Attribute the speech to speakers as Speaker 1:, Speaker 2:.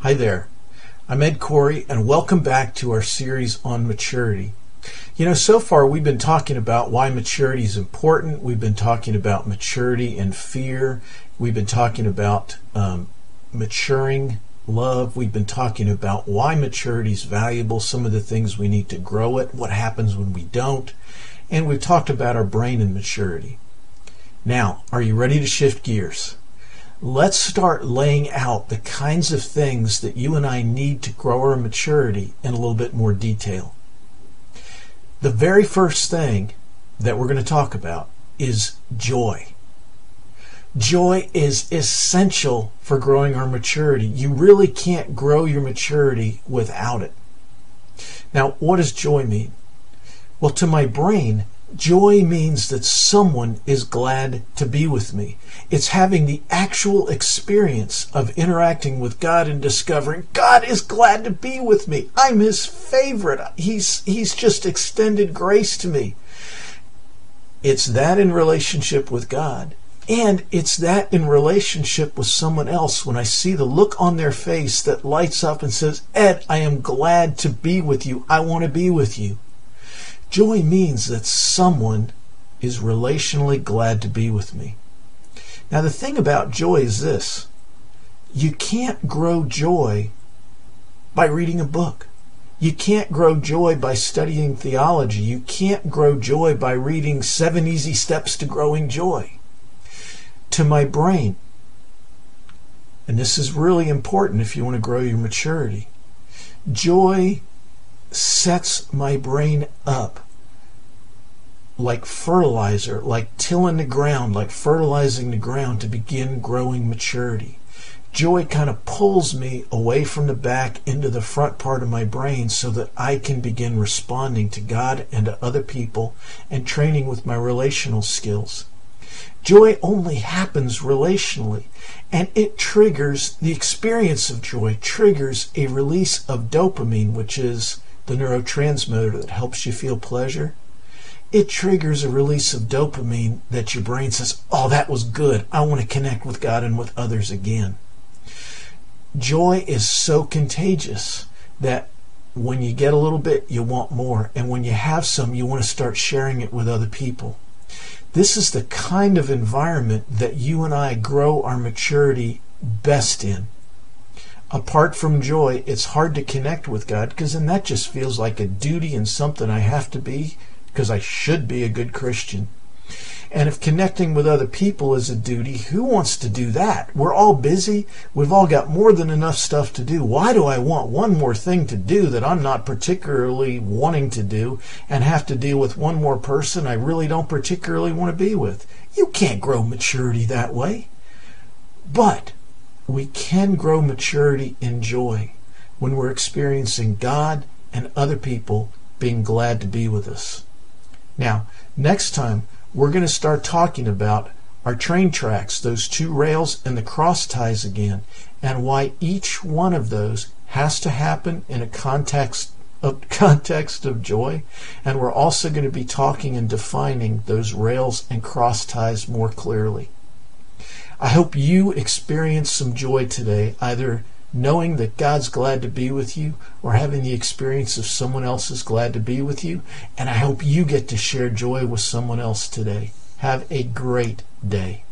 Speaker 1: Hi there, I'm Ed Khouri, and welcome back to our series on maturity. So far we've been talking about why maturity is important. We've been talking about maturity and fear. We've been talking about maturing love. We've been talking about why maturity is valuable, some of the things we need to grow it, what happens when we don't, and we've talked about our brain and maturity. Now, are you ready to shift gears? Let's start laying out the kinds of things that you and I need to grow our maturity in a little bit more detail. The very first thing that we're going to talk about is joy. Joy is essential for growing our maturity. You really can't grow your maturity without it. Now, what does joy mean? Well, to my brain, joy means that someone is glad to be with me. It's having the actual experience of interacting with God and discovering God is glad to be with me. I'm His favorite. He's just extended grace to me. It's that in relationship with God. And it's that in relationship with someone else when I see the look on their face that lights up and says, Ed, I am glad to be with you. I want to be with you. Joy means that someone is relationally glad to be with me. Now, the thing about joy is this. You can't grow joy by reading a book. You can't grow joy by studying theology. You can't grow joy by reading 7 Easy Steps to Growing Joy. To my brain, and this is really important if you want to grow your maturity, joy sets my brain up like fertilizer, like tilling the ground, like fertilizing the ground to begin growing maturity. Joy kind of pulls me away from the back into the front part of my brain so that I can begin responding to God and to other people and training with my relational skills. Joy only happens relationally, and it triggers, the experience of joy triggers a release of dopamine, which is the neurotransmitter that helps you feel pleasure. It triggers a release of dopamine that your brain says, oh, that was good. I want to connect with God and with others again. Joy is so contagious that when you get a little bit, you want more. And when you have some, you want to start sharing it with other people. This is the kind of environment that you and I grow our maturity best in. Apart from joy, it's hard to connect with God because then that just feels like a duty and something I have to be because I should be a good Christian. And if connecting with other people is a duty, who wants to do that? We're all busy. We've all got more than enough stuff to do. Why do I want one more thing to do that I'm not particularly wanting to do and have to deal with one more person I really don't particularly want to be with? You can't grow maturity that way. But we can grow maturity in joy when we're experiencing God and other people being glad to be with us. Now, next time, we're going to start talking about our train tracks, those 2 rails and the cross ties again, and why each one of those has to happen in a context of joy. And we're also going to be talking and defining those rails and cross ties more clearly. I hope you experience some joy today, either knowing that God's glad to be with you or having the experience of someone else is glad to be with you. And I hope you get to share joy with someone else today. Have a great day.